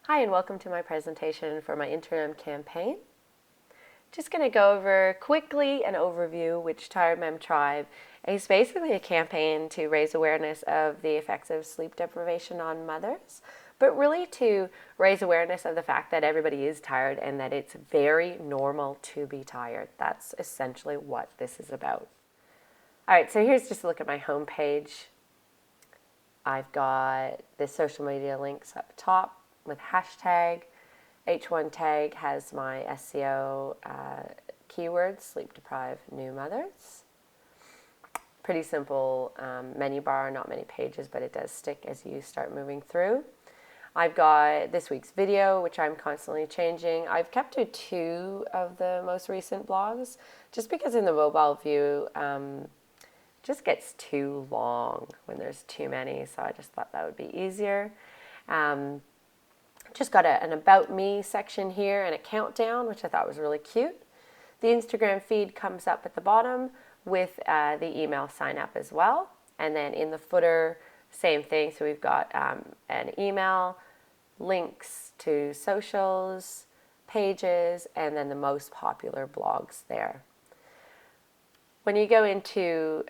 Hi and welcome to my presentation for my interim campaign. Just going to go over quickly an overview, which Tired Mem Tribe is basically a campaign to raise awareness of the effects of sleep deprivation on mothers, but really to raise awareness of the fact that everybody is tired and that it's very normal to be tired. That's essentially what this is about. All right, so here's just a look at my homepage. I've got the social media links up top with hashtag. H1 tag has my SEO keywords, sleep deprived new mothers. Pretty simple menu bar, not many pages, but it does stick as you start moving through. I've got this week's video, which I'm constantly changing. I've kept to 2 of the most recent blogs, just because in the mobile view, just gets too long when there's too many, so I just thought that would be easier. Just got an About Me section here and a countdown, which I thought was really cute. The Instagram feed comes up at the bottom with the email sign up as well. And then in the footer, same thing. So we've got an email, links to socials, pages, and then the most popular blogs there. When you go into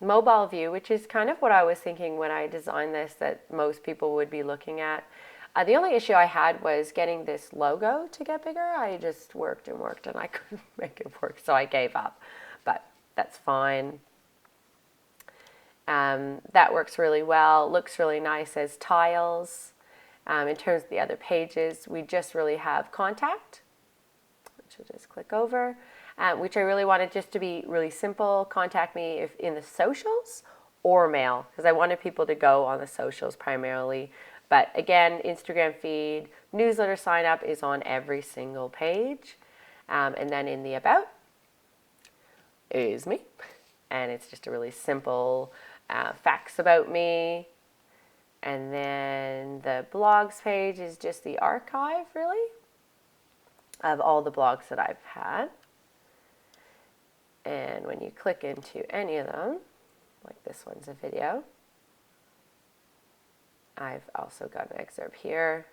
mobile view, which is kind of what I was thinking when I designed this, that most people would be looking at, the only issue I had was getting this logo to get bigger. I just worked and worked and I couldn't make it work, so I gave up. But that's fine. That works really well. Looks really nice as tiles. In terms of the other pages, we just really have contact, which I'll just click over, which I really wanted just to be really simple. Contact me if in the socials or mail, because I wanted people to go on the socials primarily. But again, Instagram feed, newsletter sign up is on every single page. And then in the About is me. And it's just a really simple facts about me. And then the blogs page is just the archive, really, of all the blogs that I've had. And when you click into any of them, like this one's a video, I've also got an excerpt here.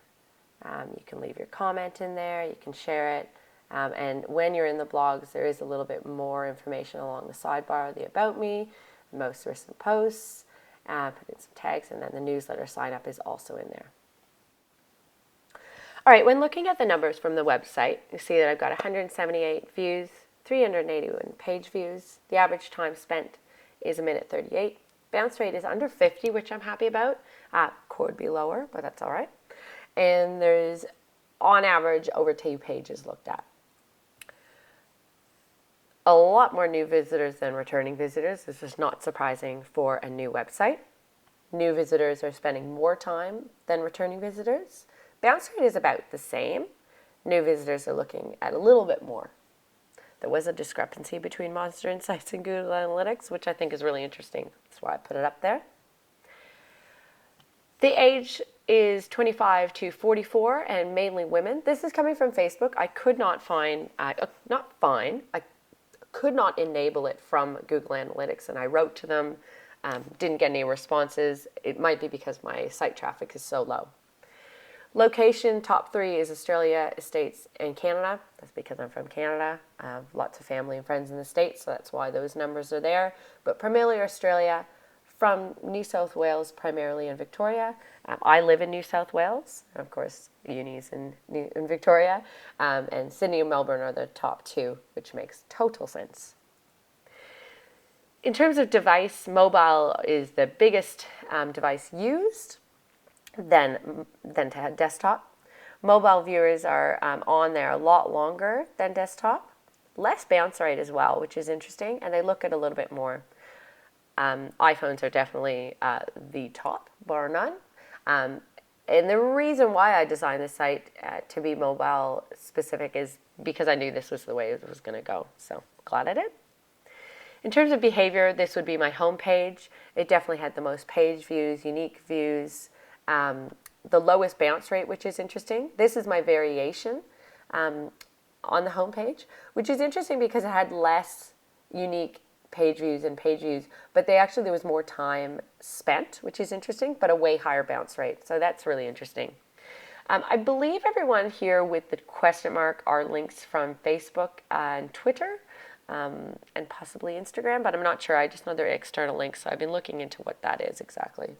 You can leave your comment in there, you can share it. And when you're in the blogs, there is a little bit more information along the sidebar, the About Me, the most recent posts, put in some tags, and then the newsletter sign up is also in there. All right, when looking at the numbers from the website, you see that I've got 178 views, 381 page views. The average time spent is 1:38. Bounce rate is under 50, which I'm happy about. Could be lower, but that's all right. And there's, on average, over 2 pages looked at. A lot more new visitors than returning visitors. This is not surprising for a new website. New visitors are spending more time than returning visitors. Bounce rate is about the same. New visitors are looking at a little bit more. There was a discrepancy between Monster Insights and Google Analytics, which I think is really interesting. That's why I put it up there. The age is 25 to 44 and mainly women. This is coming from Facebook. I could not find, I could not enable it from Google Analytics, and I wrote to them, didn't get any responses. It might be because my site traffic is so low. Location, top 3 is Australia, States, and Canada. That's because I'm from Canada. I have lots of family and friends in the States, so that's why those numbers are there. But primarily Australia, from New South Wales, primarily in Victoria. I live in New South Wales. Of course, uni's in Victoria. And Sydney and Melbourne are the top 2, which makes total sense. In terms of device, mobile is the biggest device used. Than to desktop. Mobile viewers are on there a lot longer than desktop. Less bounce rate as well, which is interesting, and they look at a little bit more. iPhones are definitely the top, bar none. And the reason why I designed this site to be mobile specific is because I knew this was the way it was going to go. So glad I did. In terms of behavior, this would be my home page. It definitely had the most page views, unique views, the lowest bounce rate, which is interesting. This is my variation on the home page, which is interesting because it had less unique page views and page views, but there was more time spent, which is interesting, but a way higher bounce rate. So that's really interesting. I believe everyone here with the question mark are links from Facebook and Twitter, and possibly Instagram, but I'm not sure. I just know they're external links, so I've been looking into what that is exactly.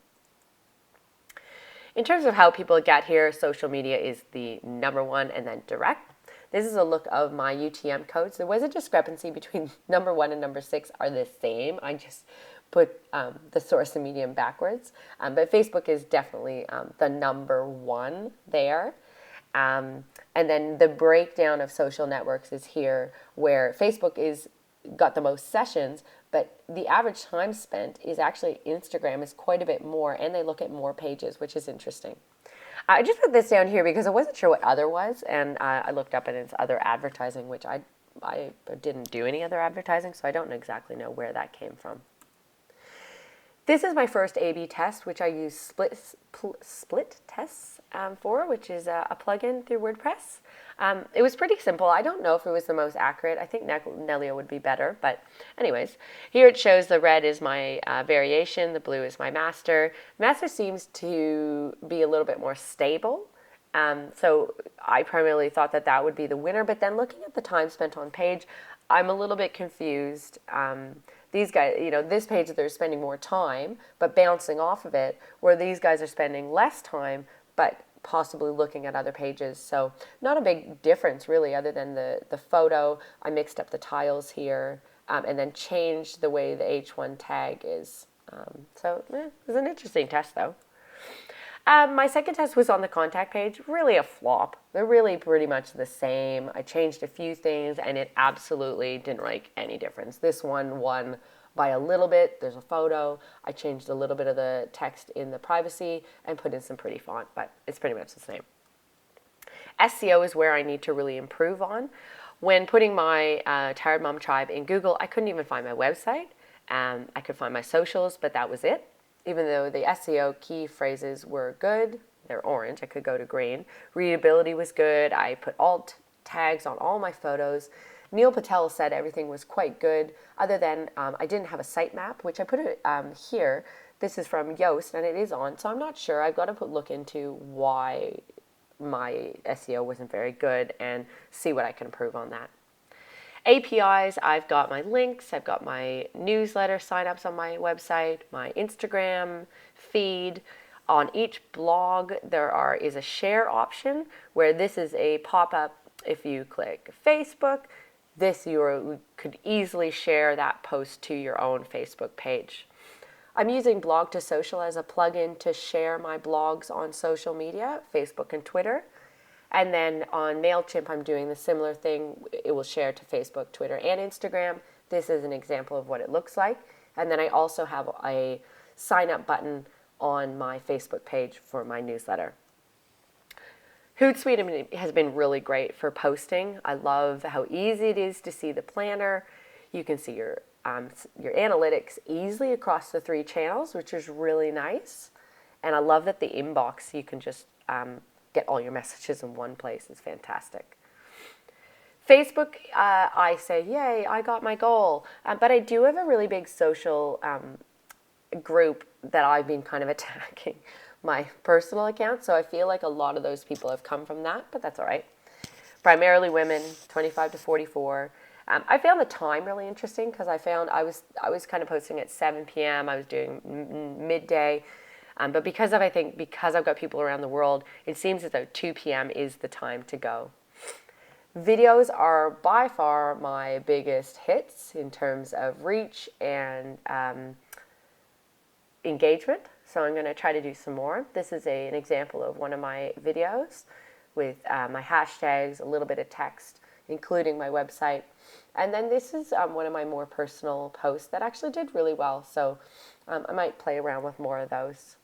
In terms of how people get here, social media is the number one, and then direct. This is a look of my UTM codes. There was a discrepancy between number 1 and number 6 are the same. I just put the source and medium backwards. But Facebook is definitely the number 1 there. And then the breakdown of social networks is here, where Facebook is got the most sessions, but the average time spent is actually Instagram is quite a bit more, and they look at more pages, which is interesting. I just put this down here because I wasn't sure what other was, and I looked up and it's other advertising, which I didn't do any other advertising, so I don't exactly know where that came from. This is my first A/B test, which I use split tests for, which is a plugin through WordPress. It was pretty simple. I don't know if it was the most accurate. I think Nelio would be better. But anyways, here it shows the red is my variation. The blue is my master. Master seems to be a little bit more stable. So I primarily thought that that would be the winner. But then looking at the time spent on page, I'm a little bit confused. These guys, this page they're spending more time, but bouncing off of it, where these guys are spending less time, but possibly looking at other pages. So not a big difference really, other than the photo. I mixed up the tiles here, and then changed the way the H1 tag is. It was an interesting test though. My second test was on the contact page. Really a flop. They're really pretty much the same. I changed a few things, and it absolutely didn't make any difference. This one won by a little bit. There's a photo. I changed a little bit of the text in the privacy and put in some pretty font, but it's pretty much the same. SEO is where I need to really improve on. When putting my Tired Mom Tribe in Google, I couldn't even find my website. I could find my socials, but that was it. Even though the SEO key phrases were good, they're orange, I could go to green. Readability was good. I put alt tags on all my photos. Neil Patel said everything was quite good, other than I didn't have a sitemap, which I put it here. This is from Yoast, and it is on, so I'm not sure. I've got to look into why my SEO wasn't very good and see what I can improve on that. APIs, I've got my links, I've got my newsletter signups on my website, my Instagram feed. On each blog, there is a share option, where this is a pop-up. If you click Facebook, you could easily share that post to your own Facebook page. I'm using Blog to Social as a plugin to share my blogs on social media, Facebook and Twitter. And then on MailChimp, I'm doing the similar thing. It will share to Facebook, Twitter, and Instagram. This is an example of what it looks like. And then I also have a sign up button on my Facebook page for my newsletter. HootSuite has been really great for posting. I love how easy it is to see the planner. You can see your analytics easily across the 3 channels, which is really nice. And I love that the inbox, you can just get all your messages in one place. Is fantastic. Facebook, I say, yay, I got my goal. But I do have a really big social group that I've been kind of attacking my personal account. So I feel like a lot of those people have come from that, but that's all right. Primarily women, 25 to 44. I found the time really interesting, because I found I was kind of posting at 7 p.m. I was doing midday. But because I've got people around the world, it seems as though 2 p.m. is the time to go. Videos are by far my biggest hits in terms of reach and engagement. So I'm going to try to do some more. This is an example of one of my videos with my hashtags, a little bit of text, including my website. And then this is one of my more personal posts that actually did really well. So I might play around with more of those.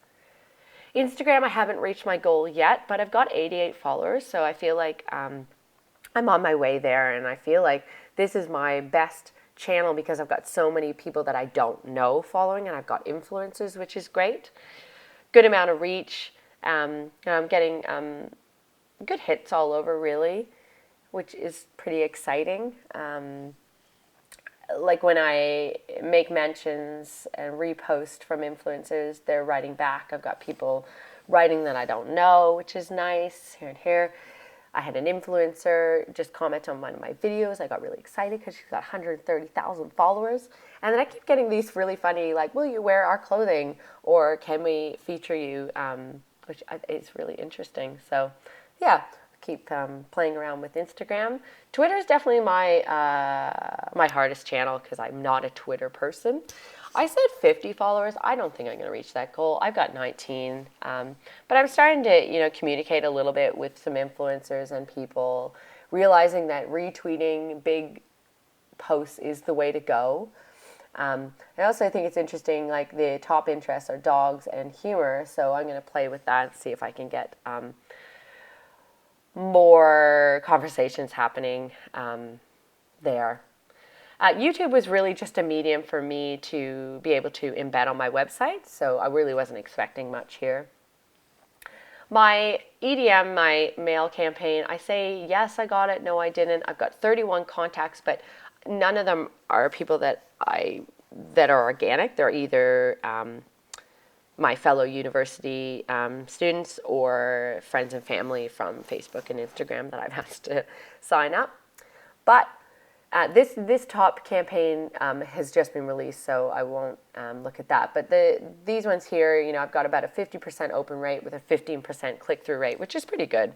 Instagram, I haven't reached my goal yet, but I've got 88 followers, so I feel like I'm on my way there, and I feel like this is my best channel because I've got so many people that I don't know following, and I've got influencers, which is great. Good amount of reach. I'm getting good hits all over, really, which is pretty exciting. Like when I make mentions and repost from influencers, they're writing back. I've got people writing that I don't know, which is nice here and here. I had an influencer just comment on one of my videos. I got really excited because she's got 130,000 followers. And then I keep getting these really funny, like, will you wear our clothing? Or can we feature you? Which is really interesting. So, yeah, keep playing around with Instagram. Twitter is definitely my my hardest channel because I'm not a Twitter person. I said 50 followers. I don't think I'm going to reach that goal. I've got 19. But I'm starting to, communicate a little bit with some influencers and people, realizing that retweeting big posts is the way to go. I also think it's interesting, like the top interests are dogs and humor. So I'm going to play with that and see if I can get more conversations happening there. YouTube was really just a medium for me to be able to embed on my website, so I really wasn't expecting much here. My EDM, my mail campaign, I say, yes, I got it, no, I didn't. I've got 31 contacts, but none of them are people that are organic. They're either my fellow university students or friends and family from Facebook and Instagram that I've asked to sign up. But this top campaign has just been released, so I won't look at that. But these ones here, I've got about a 50% open rate with a 15% click-through rate, which is pretty good.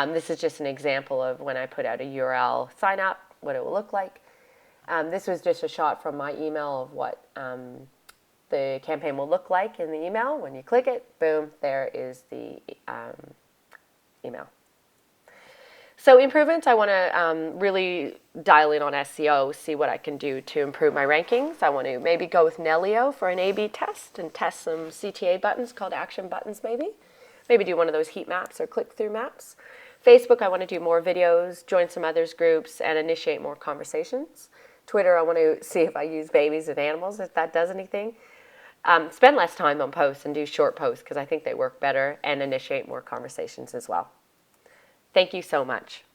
This is just an example of when I put out a URL sign up, what it will look like. This was just a shot from my email of what the campaign will look like in the email. When you click it, boom, there is the email. So improvements, I want to really dial in on SEO, see what I can do to improve my rankings. I want to maybe go with Nelio for an A/B test and test some CTA buttons called action buttons maybe. Maybe do one of those heat maps or click-through maps. Facebook, I want to do more videos, join some others groups, and initiate more conversations. Twitter, I want to see if I use babies with animals, if that does anything. Spend less time on posts and do short posts because I think they work better, and initiate more conversations as well. Thank you so much.